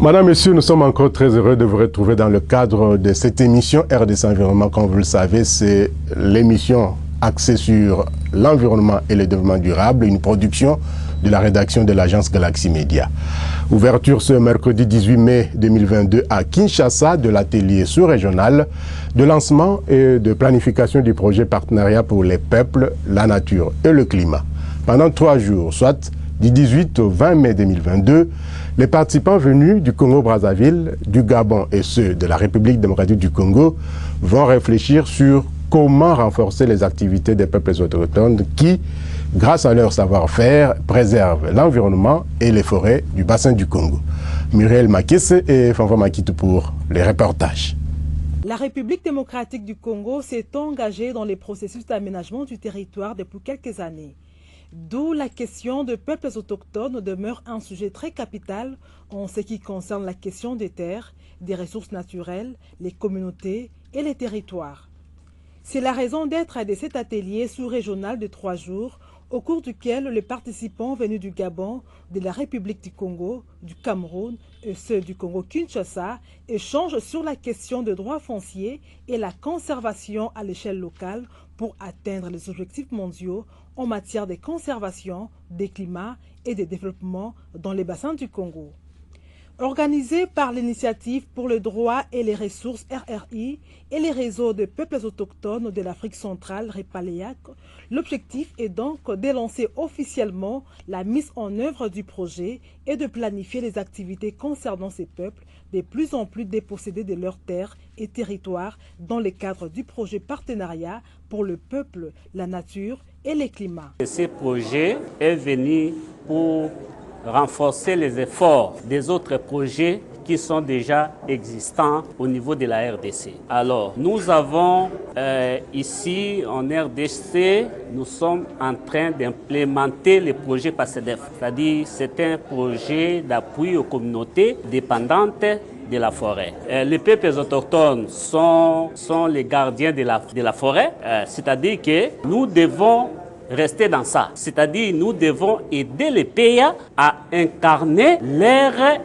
Madame, Monsieur, nous sommes encore très heureux de vous retrouver dans le cadre de cette émission RDC Environnement. Comme vous le savez, c'est l'émission axée sur l'environnement et le développement durable, une production de la rédaction de l'agence Galaxy Media. Ouverture ce mercredi 18 mai 2022 à Kinshasa de l'atelier sous-régional de lancement et de planification du projet Partenariat pour les peuples, la nature et le climat. Pendant 3 jours, soit du 18 au 20 mai 2022, les participants venus du Congo-Brazzaville, du Gabon et ceux de la République démocratique du Congo vont réfléchir sur comment renforcer les activités des peuples autochtones qui, grâce à leur savoir-faire, préservent l'environnement et les forêts du bassin du Congo. Muriel Makisse et Fanfa Makitou pour les reportages. La République démocratique du Congo s'est engagée dans les processus d'aménagement du territoire depuis quelques années. D'où la question de peuples autochtones demeure un sujet très capital en ce qui concerne la question des terres, des ressources naturelles, les communautés et les territoires. C'est la raison d'être de cet atelier sous-régional de 3 jours au cours duquel les participants venus du Gabon, de la République du Congo, du Cameroun et ceux du Congo-Kinshasa échangent sur la question des droits fonciers et la conservation à l'échelle locale pour atteindre les objectifs mondiaux en matière de conservation, des climats et de développement dans les bassins du Congo. Organisé par l'Initiative pour le droit et les ressources RRI et les réseaux de peuples autochtones de l'Afrique centrale REPALEAC, l'objectif est donc de lancer officiellement la mise en œuvre du projet et de planifier les activités concernant ces peuples de plus en plus dépossédés de leurs terres et territoires dans le cadre du projet Partenariat pour le peuple, la nature et les climats. Ce projet est venu pour renforcer les efforts des autres projets qui sont déjà existants au niveau de la RDC. Alors, nous avons ici en RDC, nous sommes en train d'implémenter le projet PACEDEF, c'est-à-dire c'est un projet d'appui aux communautés dépendantes de la forêt. Les peuples autochtones sont les gardiens de la forêt, c'est-à-dire que nous devons rester dans ça. C'est-à-dire nous devons aider les pays à incarner leurs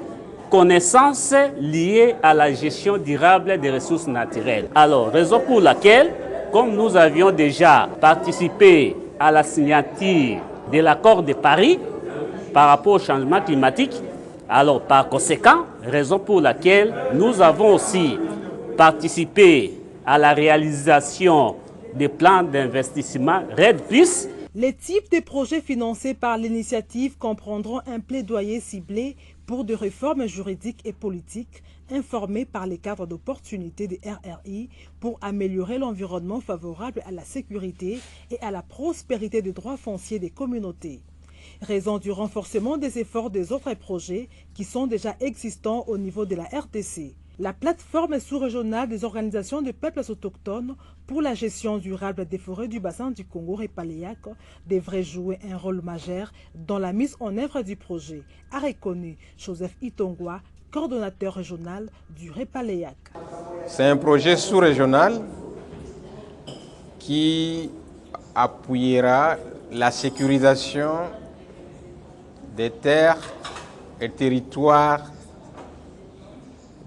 connaissances liées à la gestion durable des ressources naturelles. Alors, raison pour laquelle, comme nous avions déjà participé à la signature de l'accord de Paris par rapport au changement climatique, alors par conséquent, raison pour laquelle nous avons aussi participé à la réalisation des plans d'investissement RED+. Les types de projets financés par l'initiative comprendront un plaidoyer ciblé pour des réformes juridiques et politiques informées par les cadres d'opportunités des RRI pour améliorer l'environnement favorable à la sécurité et à la prospérité des droits fonciers des communautés. Raison du renforcement des efforts des autres projets qui sont déjà existants au niveau de la RDC. La plateforme sous-régionale des organisations de peuples autochtones pour la gestion durable des forêts du bassin du Congo REPALEAC devrait jouer un rôle majeur dans la mise en œuvre du projet, a reconnu Joseph Itongwa, coordonnateur régional du REPALEAC. C'est un projet sous-régional qui appuiera la sécurisation des terres et territoires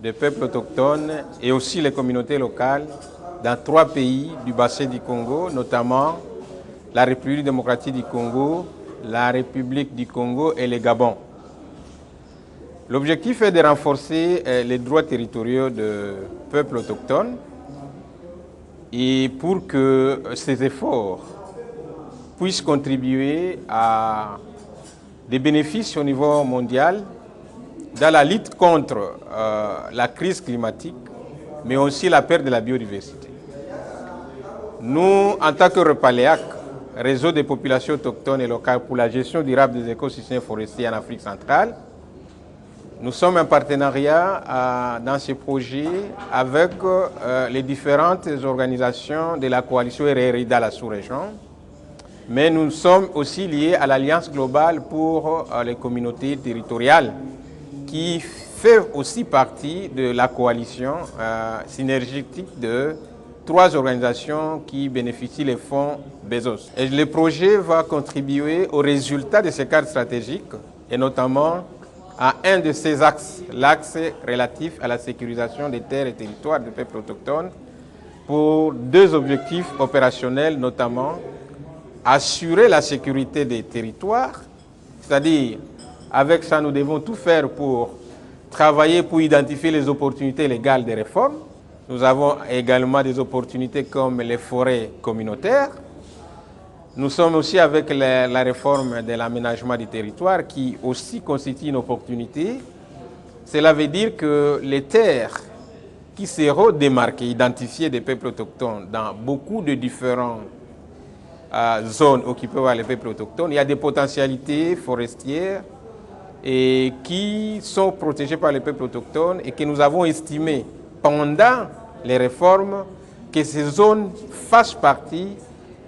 des peuples autochtones et aussi les communautés locales dans 3 pays du bassin du Congo, notamment la République démocratique du Congo, la République du Congo et le Gabon. L'objectif est de renforcer les droits territoriaux des peuples autochtones et pour que ces efforts puissent contribuer à des bénéfices au niveau mondial dans la lutte contre la crise climatique, mais aussi la perte de la biodiversité. Nous, en tant que REPALEAC, réseau des populations autochtones et locales pour la gestion durable des écosystèmes forestiers en Afrique centrale, nous sommes en partenariat dans ce projet avec les différentes organisations de la coalition RRI dans la sous-région, mais nous sommes aussi liés à l'Alliance globale pour les communautés territoriales, qui fait aussi partie de la coalition synergétique de 3 organisations qui bénéficient des fonds Bezos. Et le projet va contribuer aux résultats de ces cadres stratégiques et notamment à un de ces axes, l'axe relatif à la sécurisation des terres et territoires des peuples autochtones, pour deux objectifs opérationnels, notamment assurer la sécurité des territoires, c'est-à-dire avec ça nous devons tout faire pour travailler pour identifier les opportunités légales des réformes. Nous avons également des opportunités comme les forêts communautaires. Nous sommes aussi avec la réforme de l'aménagement du territoire qui aussi constitue une opportunité. Cela veut dire que les terres qui seront démarquées, identifiées des peuples autochtones dans beaucoup de différentes zones occupées par les peuples autochtones, il y a des potentialités forestières et qui sont protégées par les peuples autochtones et que nous avons estimé pendant les réformes que ces zones fassent partie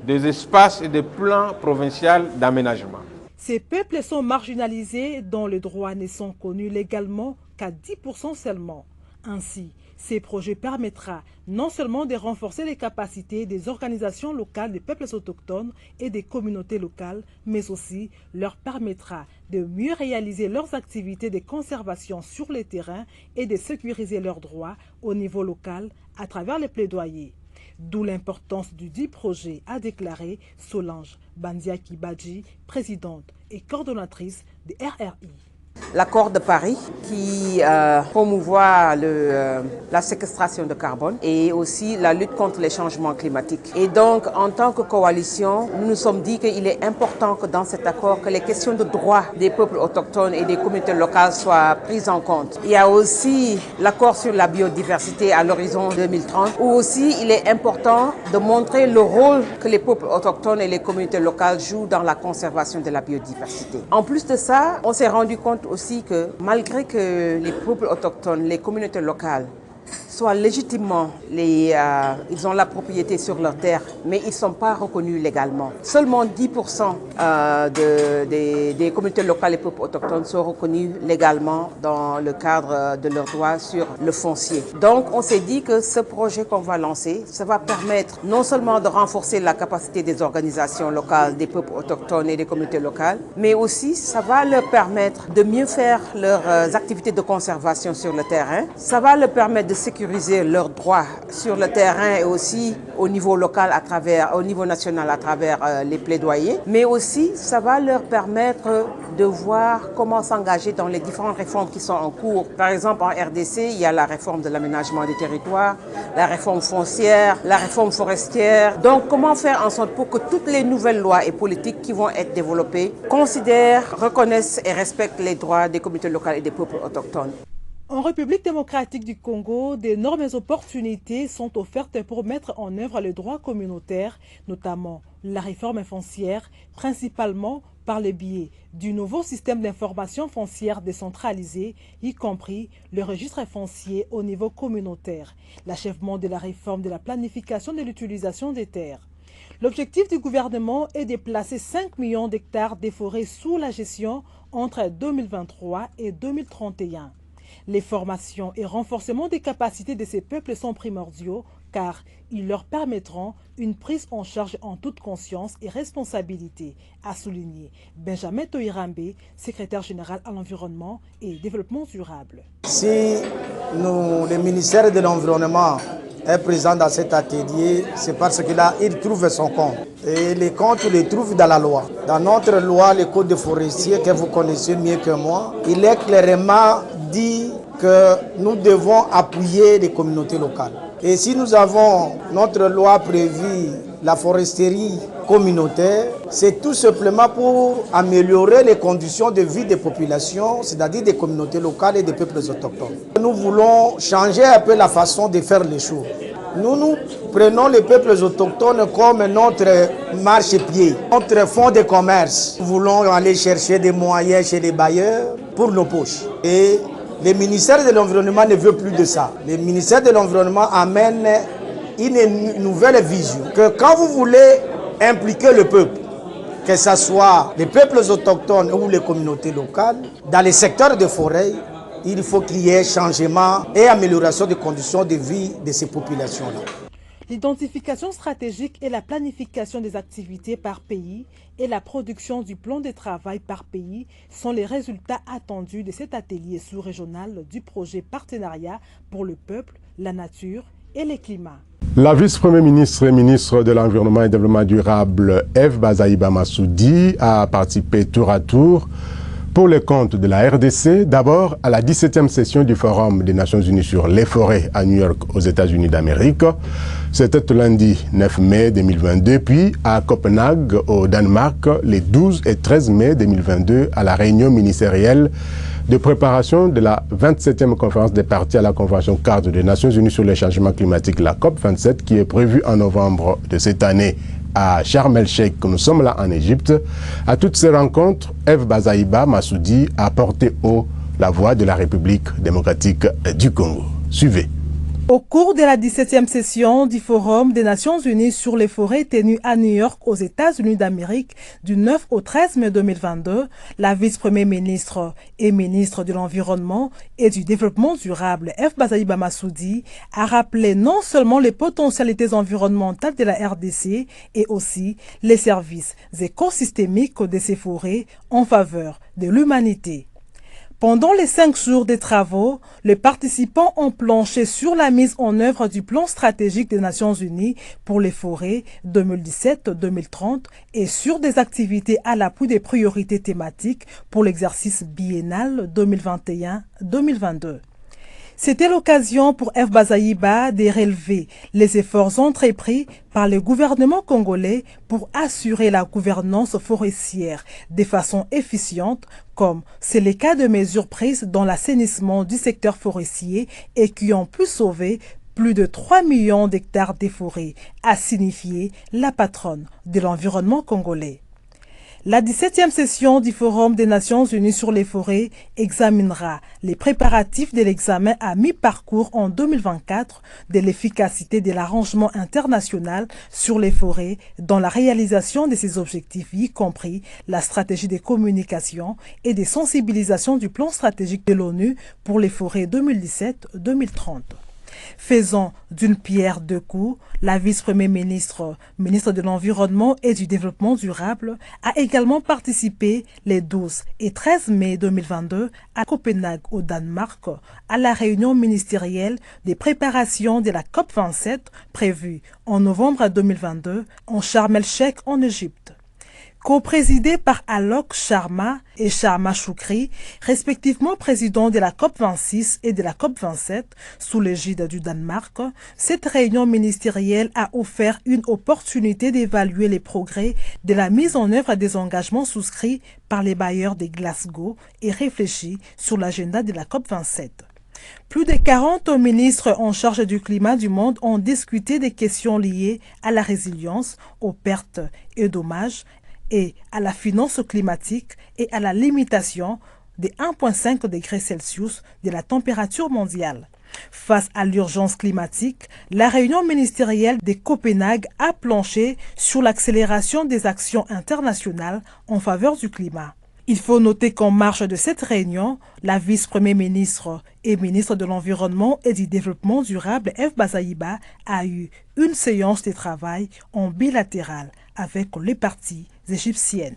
des espaces et des plans provinciaux d'aménagement. Ces peuples sont marginalisés dont les droits ne sont connus légalement qu'à 10% seulement. Ainsi, ces projets permettra non seulement de renforcer les capacités des organisations locales des peuples autochtones et des communautés locales, mais aussi leur permettra de mieux réaliser leurs activités de conservation sur le terrain et de sécuriser leurs droits au niveau local à travers les plaidoyers. D'où l'importance du dit projet, a déclaré Solange Bandiaki-Badji, présidente et coordonnatrice de RRI. L'accord de Paris qui promouvoit la séquestration de carbone et aussi la lutte contre les changements climatiques. Et donc, en tant que coalition, nous nous sommes dit qu'il est important que dans cet accord, que les questions de droits des peuples autochtones et des communautés locales soient prises en compte. Il y a aussi l'accord sur la biodiversité à l'horizon 2030, où aussi il est important de montrer le rôle que les peuples autochtones et les communautés locales jouent dans la conservation de la biodiversité. En plus de ça, on s'est rendu compte aussi que malgré que les peuples autochtones, les communautés locales soient légitimement, ils ont la propriété sur leurs terres, mais ils ne sont pas reconnus légalement. Seulement 10% des communautés locales et peuples autochtones sont reconnus légalement dans le cadre de leurs droits sur le foncier. Donc on s'est dit que ce projet qu'on va lancer, ça va permettre non seulement de renforcer la capacité des organisations locales, des peuples autochtones et des communautés locales, mais aussi ça va leur permettre de mieux faire leurs activités de conservation sur le terrain. Ça va leur permettre de sécuriser leurs droits sur le terrain et aussi au niveau local au niveau national à travers les plaidoyers, mais aussi ça va leur permettre de voir comment s'engager dans les différentes réformes qui sont en cours. Par exemple, en RDC, il y a la réforme de l'aménagement du territoire, la réforme foncière, la réforme forestière. Donc, comment faire en sorte pour que toutes les nouvelles lois et politiques qui vont être développées considèrent, reconnaissent et respectent les droits des communautés locales et des peuples autochtones. En République démocratique du Congo, d'énormes opportunités sont offertes pour mettre en œuvre les droits communautaires, notamment la réforme foncière, principalement par le biais du nouveau système d'information foncière décentralisé, y compris le registre foncier au niveau communautaire, l'achèvement de la réforme de la planification de l'utilisation des terres. L'objectif du gouvernement est de placer 5 millions d'hectares de forêts sous la gestion entre 2023 et 2031. Les formations et renforcement des capacités de ces peuples sont primordiaux car ils leur permettront une prise en charge en toute conscience et responsabilité, a souligné Benjamin Toirambe, secrétaire général à l'environnement et développement durable. Si le ministère de l'Environnement est présent dans cet atelier, c'est parce que là, il trouve son compte. Et les comptes, il les trouve dans la loi. Dans notre loi, le code forestier, que vous connaissez mieux que moi, il est clairement dit que nous devons appuyer les communautés locales. Et si nous avons notre loi prévue, la foresterie communautaire, c'est tout simplement pour améliorer les conditions de vie des populations, c'est-à-dire des communautés locales et des peuples autochtones. Nous voulons changer un peu la façon de faire les choses. Nous prenons les peuples autochtones comme notre marchepied, notre fonds de commerce. Nous voulons aller chercher des moyens chez les bailleurs pour nos poches. Et le ministère de l'Environnement ne veut plus de ça. Le ministère de l'Environnement amène une nouvelle vision. Que quand vous voulez impliquer le peuple, que ce soit les peuples autochtones ou les communautés locales, dans les secteurs de forêt, il faut qu'il y ait changement et amélioration des conditions de vie de ces populations-là. L'identification stratégique et la planification des activités par pays et la production du plan de travail par pays sont les résultats attendus de cet atelier sous-régional du projet Partenariat pour le peuple, la nature et le climat. La vice-première ministre et ministre de l'Environnement et du Développement durable, Eve Bazaïba Massoudi, a participé tour à tour pour le compte de la RDC, d'abord à la 17e session du Forum des Nations Unies sur les forêts à New York, aux États-Unis d'Amérique. C'était lundi 9 mai 2022, puis à Copenhague, au Danemark, les 12 et 13 mai 2022, à la réunion ministérielle de préparation de la 27e conférence des parties à la Convention cadre des Nations Unies sur les changements climatiques, la COP27, qui est prévue en novembre de cette année à Sharm el-Sheikh, que nous sommes là en Égypte. À toutes ces rencontres, Eve Bazaïba Massoudi a porté haut la voix de la République démocratique du Congo. Suivez. Au cours de la 17e session du Forum des Nations Unies sur les forêts tenue à New York aux États-Unis d'Amérique du 9 au 13 mai 2022, la vice-première ministre et ministre de l'Environnement et du Développement durable, Eve Bazaïba Massoudi, a rappelé non seulement les potentialités environnementales de la RDC et aussi les services écosystémiques de ces forêts en faveur de l'humanité. Pendant les 5 jours des travaux, les participants ont planché sur la mise en œuvre du plan stratégique des Nations Unies pour les forêts 2017-2030 et sur des activités à l'appui des priorités thématiques pour l'exercice biennal 2021-2022. C'était l'occasion pour Eve Bazaïba de relever les efforts entrepris par le gouvernement congolais pour assurer la gouvernance forestière de façon efficiente, comme c'est le cas de mesures prises dans l'assainissement du secteur forestier et qui ont pu sauver plus de 3 millions d'hectares de forêts, a signifié la patronne de l'environnement congolais. La 17e session du Forum des Nations Unies sur les forêts examinera les préparatifs de l'examen à mi-parcours en 2024 de l'efficacité de l'arrangement international sur les forêts dans la réalisation de ses objectifs, y compris la stratégie de communication et de sensibilisation du plan stratégique de l'ONU pour les forêts 2017-2030. Faisant d'une pierre deux coups, la vice-première ministre, ministre de l'Environnement et du Développement durable, a également participé les 12 et 13 mai 2022 à Copenhague, au Danemark, à la réunion ministérielle des préparations de la COP27 prévue en novembre 2022 en Sharm el-Sheikh en Égypte. Co-présidé par Alok Sharma et Sharma Shukri, respectivement présidents de la COP26 et de la COP27, sous l'égide du Danemark, cette réunion ministérielle a offert une opportunité d'évaluer les progrès de la mise en œuvre des engagements souscrits par les bailleurs de Glasgow et réfléchis sur l'agenda de la COP27. Plus de 40 ministres en charge du climat du monde ont discuté des questions liées à la résilience, aux pertes et dommages, et à la finance climatique et à la limitation de 1,5 degrés Celsius de la température mondiale. Face à l'urgence climatique, la réunion ministérielle de Copenhague a planché sur l'accélération des actions internationales en faveur du climat. Il faut noter qu'en marge de cette réunion, la vice-première ministre et ministre de l'Environnement et du Développement durable, Eve Bazaïba, a eu une séance de travail en bilatéral avec les parties égyptiennes.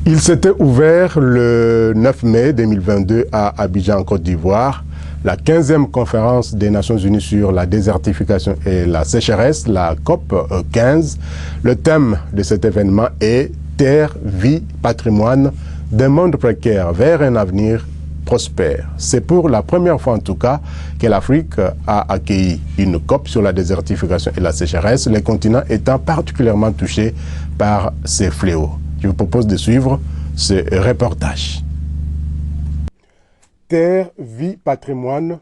Il s'était ouvert le 9 mai 2022 à Abidjan, en Côte d'Ivoire, la 15e conférence des Nations Unies sur la désertification et la sécheresse, la COP 15. Le thème de cet événement est « Terre, vie, patrimoine, d'un monde précaire vers un avenir prospère ». C'est pour la première fois en tout cas que l'Afrique a accueilli une COP sur la désertification et la sécheresse, le continent étant particulièrement touché par ces fléaux. Je vous propose de suivre ce reportage. Terre, vie, patrimoine,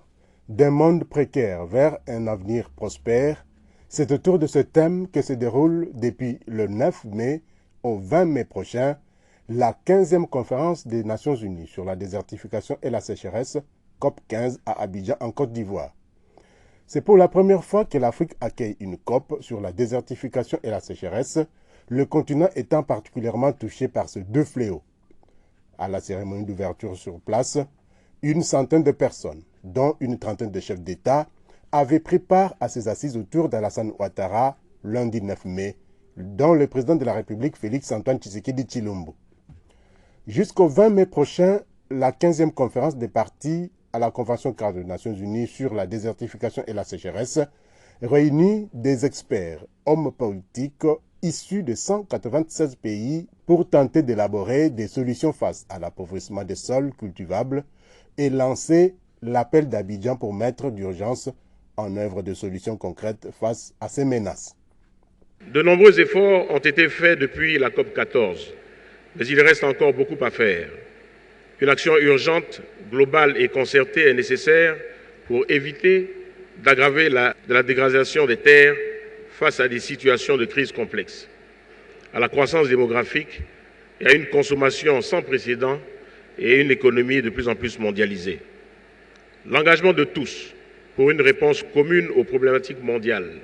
d'un monde précaire vers un avenir prospère. C'est autour de ce thème que se déroule depuis le 9 mai au 20 mai prochain la 15e conférence des Nations Unies sur la désertification et la sécheresse, COP 15 à Abidjan, en Côte d'Ivoire. C'est pour la première fois que l'Afrique accueille une COP sur la désertification et la sécheresse, le continent étant particulièrement touché par ces deux fléaux. À la cérémonie d'ouverture sur place, une centaine de personnes, dont une trentaine de chefs d'État, avait pris part à ces assises autour d'Alassane Ouattara lundi 9 mai, dont le président de la République Félix-Antoine Tshisekedi Tshilombo. Jusqu'au 20 mai prochain, la 15e conférence des parties à la Convention cadre des Nations Unies sur la désertification et la sécheresse réunit des experts, hommes politiques issus de 196 pays pour tenter d'élaborer des solutions face à l'appauvrissement des sols cultivables et lancer l'appel d'Abidjan pour mettre d'urgence en œuvre de solutions concrètes face à ces menaces. De nombreux efforts ont été faits depuis la COP 14, mais il reste encore beaucoup à faire. Une action urgente, globale et concertée est nécessaire pour éviter d'aggraver la dégradation des terres face à des situations de crise complexes, à la croissance démographique et à une consommation sans précédent et une économie de plus en plus mondialisée. L'engagement de tous pour une réponse commune aux problématiques mondiales.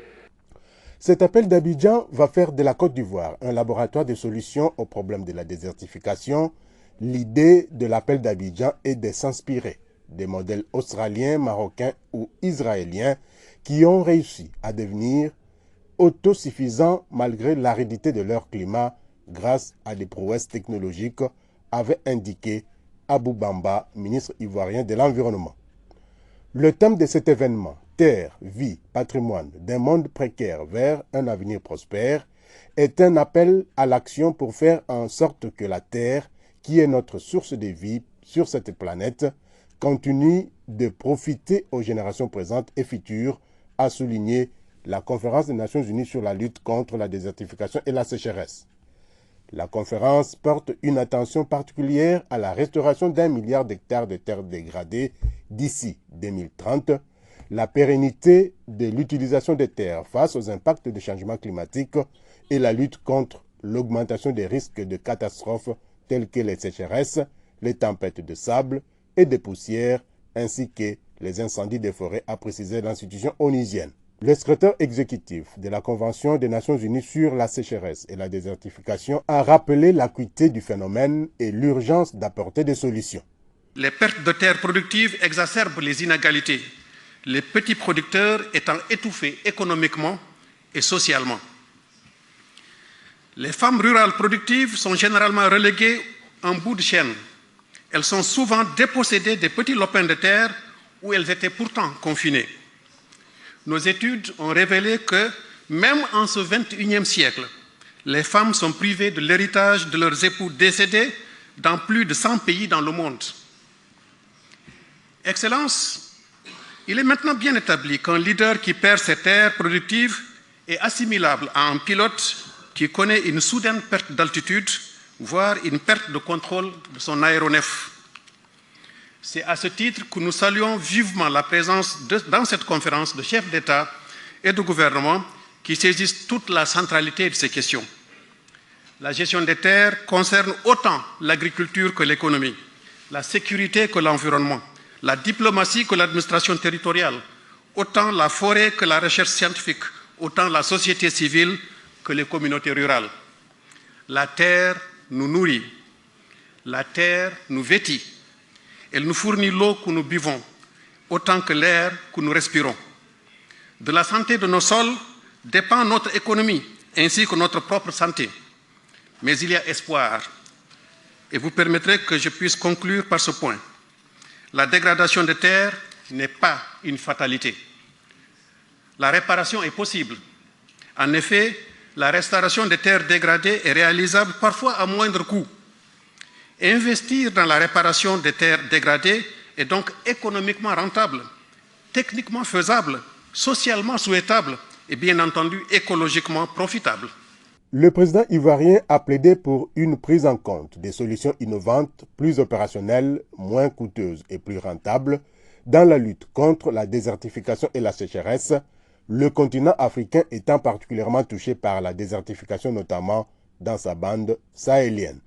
Cet appel d'Abidjan va faire de la Côte d'Ivoire un laboratoire de solutions aux problèmes de la désertification. L'idée de l'appel d'Abidjan est de s'inspirer des modèles australiens, marocains ou israéliens qui ont réussi à devenir autosuffisants malgré l'aridité de leur climat grâce à des prouesses technologiques, avait indiqué Abou Bamba, ministre ivoirien de l'Environnement. Le thème de cet événement, Terre, vie, patrimoine, d'un monde précaire vers un avenir prospère, est un appel à l'action pour faire en sorte que la Terre, qui est notre source de vie sur cette planète, continue de profiter aux générations présentes et futures, a souligné la Conférence des Nations Unies sur la lutte contre la désertification et la sécheresse. La conférence porte une attention particulière à la restauration d'1 milliard d'hectares de terres dégradées d'ici 2030, la pérennité de l'utilisation des terres face aux impacts des changements climatiques et la lutte contre l'augmentation des risques de catastrophes telles que les sécheresses, les tempêtes de sable et de poussière, ainsi que les incendies des forêts, a précisé l'institution onusienne. Le secrétaire exécutif de la Convention des Nations Unies sur la sécheresse et la désertification a rappelé l'acuité du phénomène et l'urgence d'apporter des solutions. Les pertes de terres productives exacerbent les inégalités, les petits producteurs étant étouffés économiquement et socialement. Les femmes rurales productives sont généralement reléguées en bout de chaîne. Elles sont souvent dépossédées des petits lopins de terre où elles étaient pourtant confinées. Nos études ont révélé que, même en ce 21e siècle, les femmes sont privées de l'héritage de leurs époux décédés dans plus de 100 pays dans le monde. Excellence, il est maintenant bien établi qu'un leader qui perd ses terres productives est assimilable à un pilote qui connaît une soudaine perte d'altitude, voire une perte de contrôle de son aéronef. C'est à ce titre que nous saluons vivement la présence dans cette conférence de chefs d'État et de gouvernement qui saisissent toute la centralité de ces questions. La gestion des terres concerne autant l'agriculture que l'économie, la sécurité que l'environnement, la diplomatie que l'administration territoriale, autant la forêt que la recherche scientifique, autant la société civile que les communautés rurales. La terre nous nourrit, la terre nous vêtit, elle nous fournit l'eau que nous buvons, autant que l'air que nous respirons. De la santé de nos sols dépend notre économie, ainsi que notre propre santé. Mais il y a espoir, et vous permettrez que je puisse conclure par ce point. La dégradation des terres n'est pas une fatalité. La réparation est possible. En effet, la restauration des terres dégradées est réalisable parfois à moindre coût. Investir dans la réparation des terres dégradées est donc économiquement rentable, techniquement faisable, socialement souhaitable et bien entendu écologiquement profitable. Le président ivoirien a plaidé pour une prise en compte des solutions innovantes, plus opérationnelles, moins coûteuses et plus rentables dans la lutte contre la désertification et la sécheresse, le continent africain étant particulièrement touché par la désertification, notamment dans sa bande sahélienne.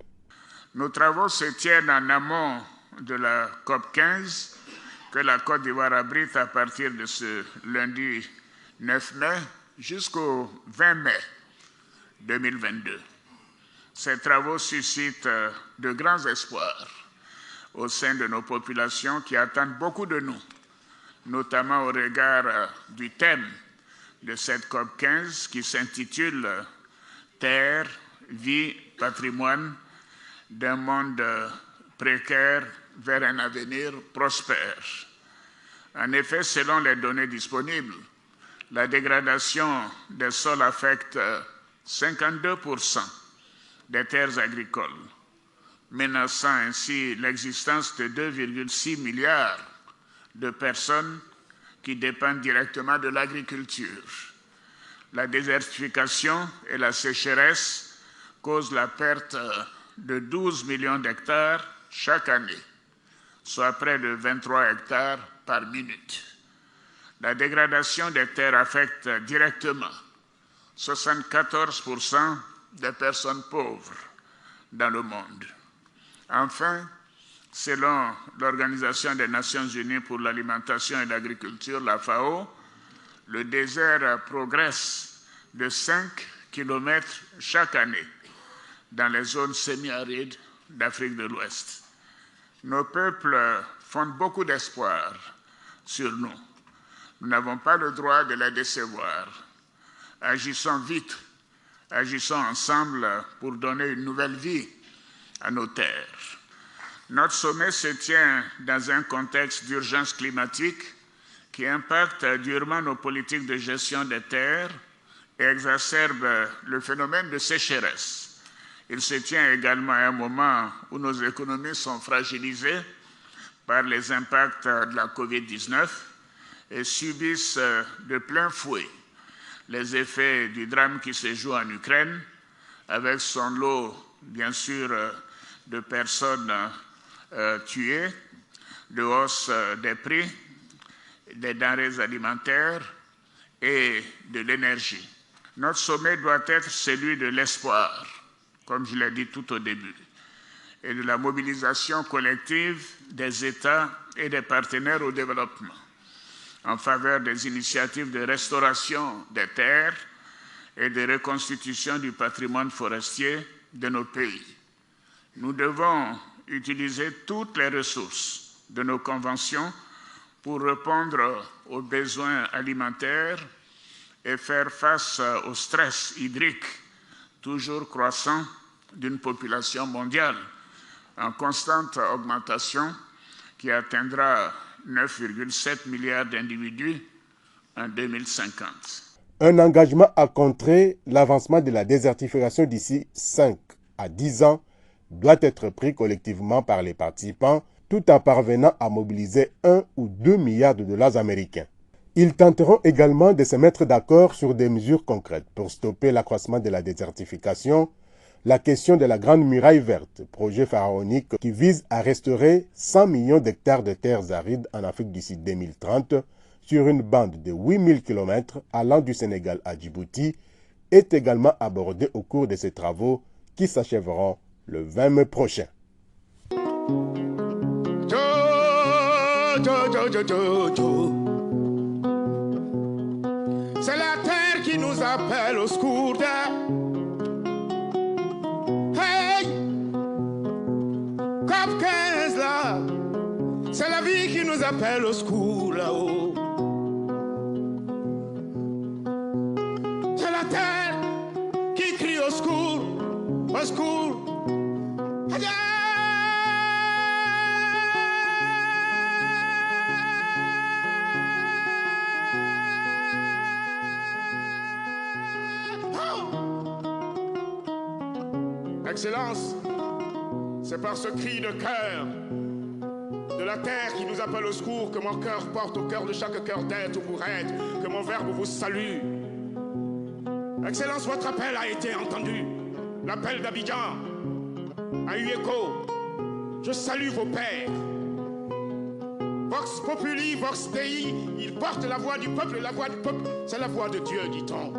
Nos travaux se tiennent en amont de la COP 15 que la Côte d'Ivoire abrite à partir de ce lundi 9 mai jusqu'au 20 mai 2022. Ces travaux suscitent de grands espoirs au sein de nos populations qui attendent beaucoup de nous notamment au regard du thème de cette COP 15 qui s'intitule « Terre, vie, patrimoine d'un monde précaire vers un avenir prospère ». En effet, selon les données disponibles, la dégradation des sols affecte 52% des terres agricoles, menaçant ainsi l'existence de 2,6 milliards de personnes qui dépendent directement de l'agriculture. La désertification et la sécheresse causent la perte de 12 millions d'hectares chaque année, soit près de 23 hectares par minute. La dégradation des terres affecte directement 74% des personnes pauvres dans le monde. Enfin, selon l'Organisation des Nations Unies pour l'alimentation et l'agriculture, la FAO, le désert progresse de 5 km chaque année dans les zones semi-arides d'Afrique de l'Ouest. Nos peuples fondent beaucoup d'espoir sur nous. Nous n'avons pas le droit de les décevoir. Agissons vite, agissons ensemble pour donner une nouvelle vie à nos terres. Notre sommet se tient dans un contexte d'urgence climatique qui impacte durement nos politiques de gestion des terres et exacerbe le phénomène de sécheresse. Il se tient également à un moment où nos économies sont fragilisées par les impacts de la COVID-19 et subissent de plein fouet les effets du drame qui se joue en Ukraine, avec son lot, bien sûr, de personnes tuées, de hausse des prix, des denrées alimentaires et de l'énergie. Notre sommet doit être celui de l'espoir, comme je l'ai dit tout au début, et de la mobilisation collective des États et des partenaires au développement en faveur des initiatives de restauration des terres et de reconstitution du patrimoine forestier de nos pays. Nous devons utiliser toutes les ressources de nos conventions pour répondre aux besoins alimentaires et faire face au stress hydrique toujours croissant d'une population mondiale en constante augmentation qui atteindra 9,7 milliards d'individus en 2050. Un engagement à contrer l'avancement de la désertification d'ici 5 à 10 ans doit être pris collectivement par les participants tout en parvenant à mobiliser 1 ou 2 milliards de dollars américains. Ils tenteront également de se mettre d'accord sur des mesures concrètes pour stopper l'accroissement de la désertification, la question de la Grande Muraille Verte, projet pharaonique qui vise à restaurer 100 millions d'hectares de terres arides en Afrique d'ici 2030 sur une bande de 8000 km allant du Sénégal à Djibouti, est également abordée au cours de ces travaux qui s'achèveront le 20 mai prochain. C'est la terre qui nous appelle au secours. Hey, COP 15 là, c'est la vie qui nous appelle au secours là-haut. C'est la terre qui crie au secours, au secours. Excellence, c'est par ce cri de cœur de la terre qui nous appelle au secours que mon cœur porte au cœur de chaque cœur d'être ou pour être, que mon verbe vous salue. Excellence, votre appel a été entendu. L'appel d'Abidjan a eu écho. Je salue vos pères. Vox Populi, Vox Dei, ils portent la voix du peuple, c'est la voix de Dieu, dit-on.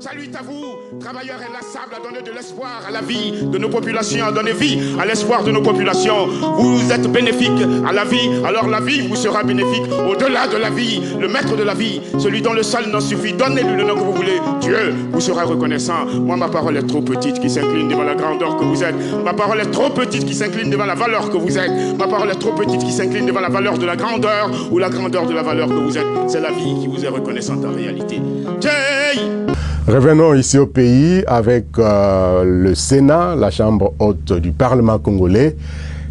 Salut à vous, travailleurs inlassables, à donner de l'espoir à la vie de nos populations, à donner vie à l'espoir de nos populations. Vous êtes bénéfiques à la vie, alors la vie vous sera bénéfique. Au-delà de la vie, le maître de la vie, celui dont le sol n'en suffit, donnez-lui le nom que vous voulez. Dieu vous sera reconnaissant. Moi, ma parole est trop petite qui s'incline devant la grandeur que vous êtes. Ma parole est trop petite qui s'incline devant la valeur que vous êtes. Ma parole est trop petite qui s'incline devant la valeur de la grandeur ou la grandeur de la valeur que vous êtes. C'est la vie qui vous est reconnaissante en réalité. Jay! Revenons ici au pays avec le Sénat, la chambre haute du Parlement congolais.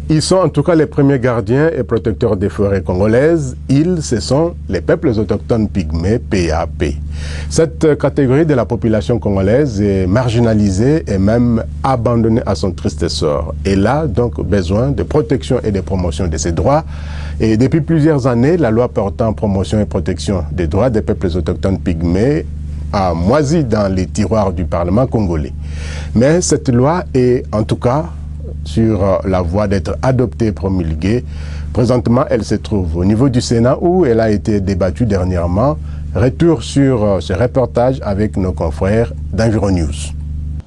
Ils sont en tout cas les premiers gardiens et protecteurs des forêts congolaises. Ils, ce sont les peuples autochtones pygmées, PAP. Cette catégorie de la population congolaise est marginalisée et même abandonnée à son triste sort. Elle a donc besoin de protection et de promotion de ses droits. Et depuis plusieurs années, la loi portant promotion et protection des droits des peuples autochtones pygmées a moisi dans les tiroirs du Parlement congolais. Mais cette loi est en tout cas sur la voie d'être adoptée et promulguée. Présentement, elle se trouve au niveau du Sénat où elle a été débattue dernièrement. Retour sur ce reportage avec nos confrères d'Environews.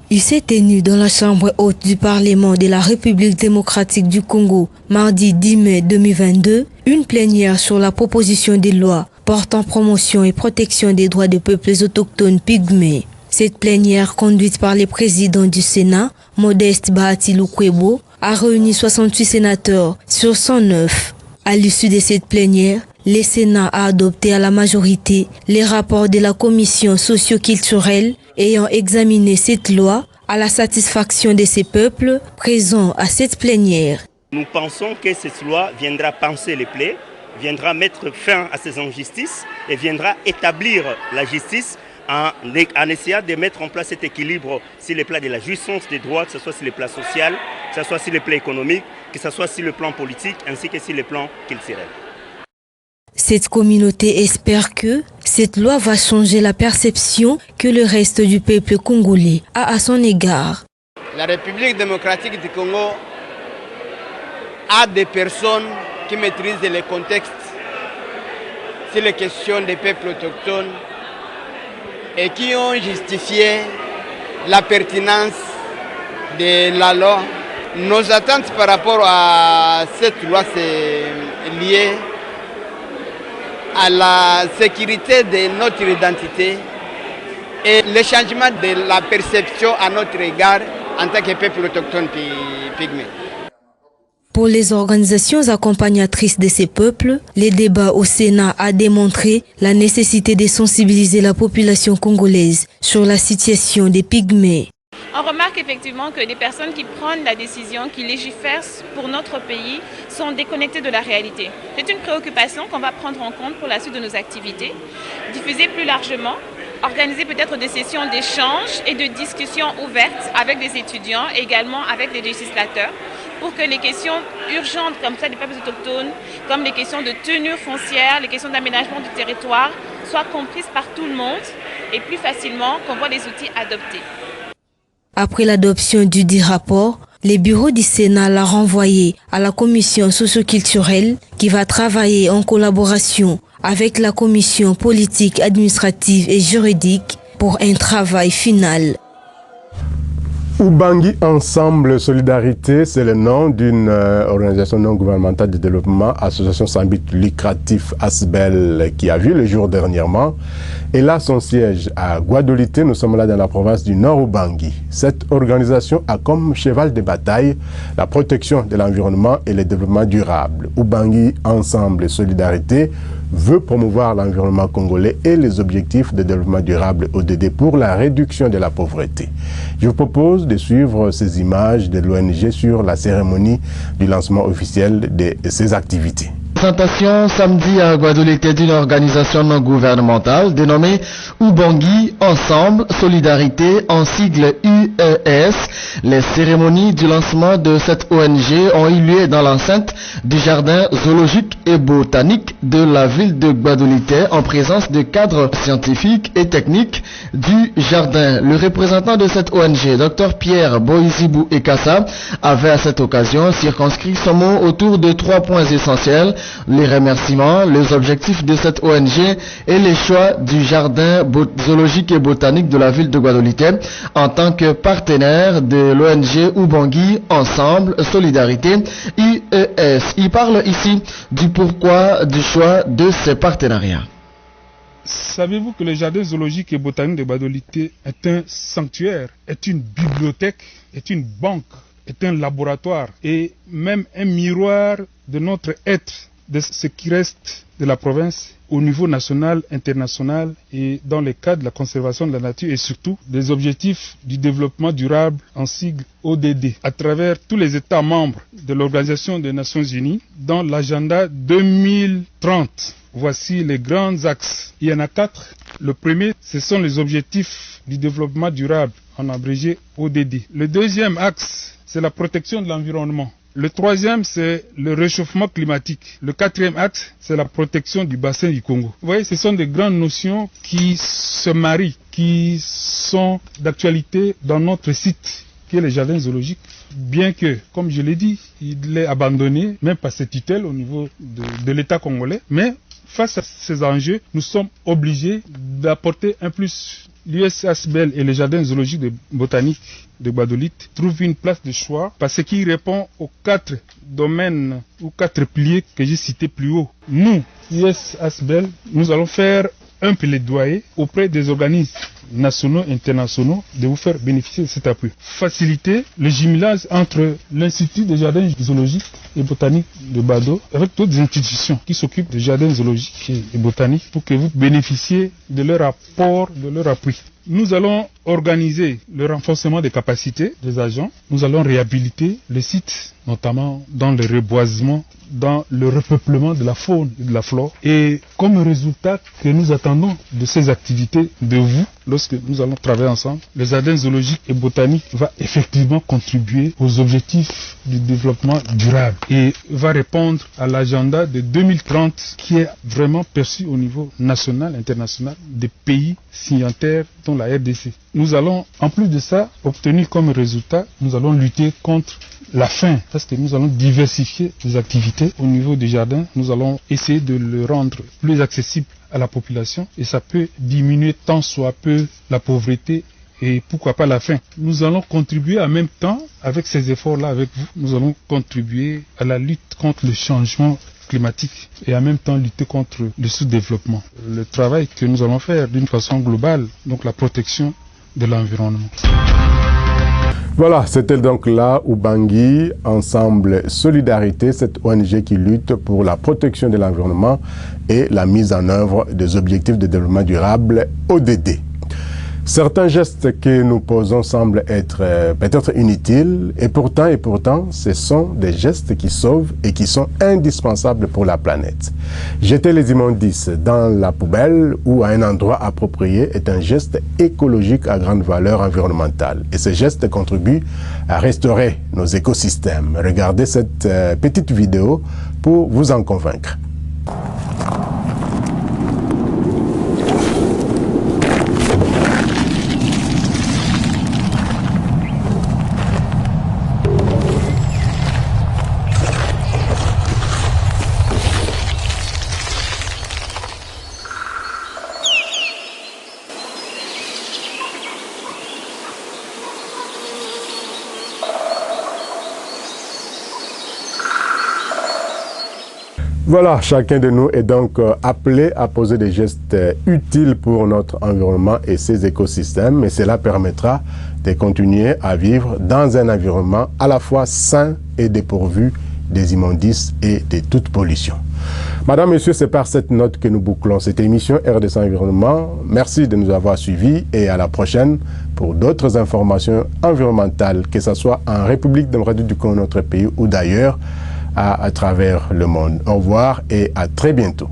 Il s'est tenu dans la chambre haute du Parlement de la République démocratique du Congo, mardi 10 mai 2022, une plénière sur la proposition de loi portant promotion et protection des droits des peuples autochtones pygmées. Cette plénière, conduite par les présidents du Sénat, Modeste Bahati Lukwebo, a réuni 68 sénateurs sur 109. À l'issue de cette plénière, le Sénat a adopté à la majorité les rapports de la commission socio-culturelle ayant examiné cette loi à la satisfaction de ces peuples présents à cette plénière. Nous pensons que cette loi viendra panser les plaies, viendra mettre fin à ces injustices et viendra établir la justice en essayant de mettre en place cet équilibre sur le plan de la jouissance des droits, que ce soit sur le plan social, que ce soit sur le plan économique, que ce soit sur le plan politique, ainsi que sur le plan culturel. Cette communauté espère que cette loi va changer la perception que le reste du peuple congolais a à son égard. La République démocratique du Congo a des personnes qui maîtrisent les contextes sur les questions des peuples autochtones et qui ont justifié la pertinence de la loi. Nos attentes par rapport à cette loi, c'est lié à la sécurité de notre identité et le changement de la perception à notre égard en tant que peuple autochtone pygmée. Pour les organisations accompagnatrices de ces peuples, les débats au Sénat a démontré la nécessité de sensibiliser la population congolaise sur la situation des pygmées. On remarque effectivement que les personnes qui prennent la décision, qui légifèrent pour notre pays, sont déconnectées de la réalité. C'est une préoccupation qu'on va prendre en compte pour la suite de nos activités, diffuser plus largement, organiser peut-être des sessions d'échange et de discussions ouvertes avec les étudiants et également avec les législateurs pour que les questions urgentes comme ça des peuples autochtones, comme les questions de tenue foncière, les questions d'aménagement du territoire, soient comprises par tout le monde et plus facilement qu'on voit les outils adoptés. Après l'adoption du dit rapport, le bureau du Sénat l'a renvoyé à la commission socio-culturelle qui va travailler en collaboration avec la commission politique, administrative et juridique pour un travail final. Ubangi Ensemble Solidarité, c'est le nom d'une organisation non gouvernementale de développement, association sans but lucratif ASBEL, qui a vu le jour dernièrement. Elle a son siège à Guadolité, nous sommes là dans la province du Nord Ubangi. Cette organisation a comme cheval de bataille la protection de l'environnement et le développement durable. Ubangi Ensemble Solidarité veut promouvoir l'environnement congolais et les objectifs de développement durable ODD pour la réduction de la pauvreté. Je vous propose de suivre ces images de l'ONG sur la cérémonie du lancement officiel de ces activités. Présentation samedi à Guadolité d'une organisation non gouvernementale dénommée Ubangi Ensemble Solidarité en sigle UES. Les cérémonies du lancement de cette ONG ont eu lieu dans l'enceinte du jardin zoologique et botanique de la ville de Guadolité en présence de cadres scientifiques et techniques du jardin. Le représentant de cette ONG, Dr Pierre Boizibou Ekassa, avait à cette occasion circonscrit son mot autour de 3 points essentiels: les remerciements, les objectifs de cette ONG et les choix du jardin zoologique et botanique de la ville de Guadeloupe en tant que partenaire de l'ONG Ubangui Ensemble Solidarité UES. Il parle ici du pourquoi du choix de ces partenariats. Savez-vous que le jardin zoologique et botanique de Guadeloupe est un sanctuaire, est une bibliothèque, est une banque, est un laboratoire et même un miroir de notre être, de ce qui reste de la province au niveau national, international et dans le cadre de la conservation de la nature et surtout des objectifs du développement durable en sigle ODD à travers tous les États membres de l'Organisation des Nations Unies dans l'agenda 2030. Voici les grands axes. Il y en a 4. Le premier, ce sont les objectifs du développement durable, en abrégé ODD. Le deuxième axe, c'est la protection de l'environnement. Le troisième, c'est le réchauffement climatique. Le quatrième axe, c'est la protection du bassin du Congo. Vous voyez, ce sont des grandes notions qui se marient, qui sont d'actualité dans notre site, qui est le jardin zoologique. Bien que, comme je l'ai dit, il est abandonné, même par ses tutelles au niveau de l'État congolais. Mais face à ces enjeux, nous sommes obligés d'apporter un plus. L'USASBEL et le jardin zoologique de botanique de Guadeloupe trouvent une place de choix parce qu'il répond aux 4 domaines ou 4 piliers que j'ai cités plus haut. Nous, USASBEL, nous allons faire un plaidoyer auprès des organismes nationaux et internationaux de vous faire bénéficier de cet appui. Faciliter le jumelage entre l'Institut des jardins zoologiques et botaniques de Bado avec d'autres institutions qui s'occupent des jardins zoologiques et botaniques pour que vous bénéficiez de leur apport, de leur appui. Nous allons organiser le renforcement des capacités des agents. Nous allons réhabiliter les sites, notamment dans le reboisement, dans le repeuplement de la faune et de la flore. Et comme résultat que nous attendons de ces activités de vous, lorsque nous allons travailler ensemble, le jardin zoologique et botanique va effectivement contribuer aux objectifs du développement durable et va répondre à l'agenda de 2030 qui est vraiment perçu au niveau national, international des pays signataires dont la RDC. Nous allons, en plus de ça, obtenir comme résultat, nous allons lutter contre la faim, parce que nous allons diversifier les activités au niveau du jardin. Nous allons essayer de le rendre plus accessible à la population et ça peut diminuer tant soit peu la pauvreté et pourquoi pas la faim. Nous allons contribuer en même temps, avec ces efforts-là avec vous, nous allons contribuer à la lutte contre le changement climatique et en même temps lutter contre le sous-développement. Le travail que nous allons faire d'une façon globale, donc la protection de l'environnement. Voilà, c'était donc là Ubangui Ensemble Solidarité, cette ONG qui lutte pour la protection de l'environnement et la mise en œuvre des objectifs de développement durable ODD. Certains gestes que nous posons semblent être peut-être inutiles et pourtant, ce sont des gestes qui sauvent et qui sont indispensables pour la planète. Jeter les immondices dans la poubelle ou à un endroit approprié est un geste écologique à grande valeur environnementale. Et ce geste contribue à restaurer nos écosystèmes. Regardez cette petite vidéo pour vous en convaincre. Voilà, chacun de nous est donc appelé à poser des gestes utiles pour notre environnement et ses écosystèmes, et cela permettra de continuer à vivre dans un environnement à la fois sain et dépourvu des immondices et de toute pollution. Madame, Monsieur, c'est par cette note que nous bouclons cette émission RDC Environnement. Merci de nous avoir suivis et à la prochaine pour d'autres informations environnementales, que ce soit en République démocratique du Congo, notre pays, ou d'ailleurs, à travers le monde. Au revoir et à très bientôt.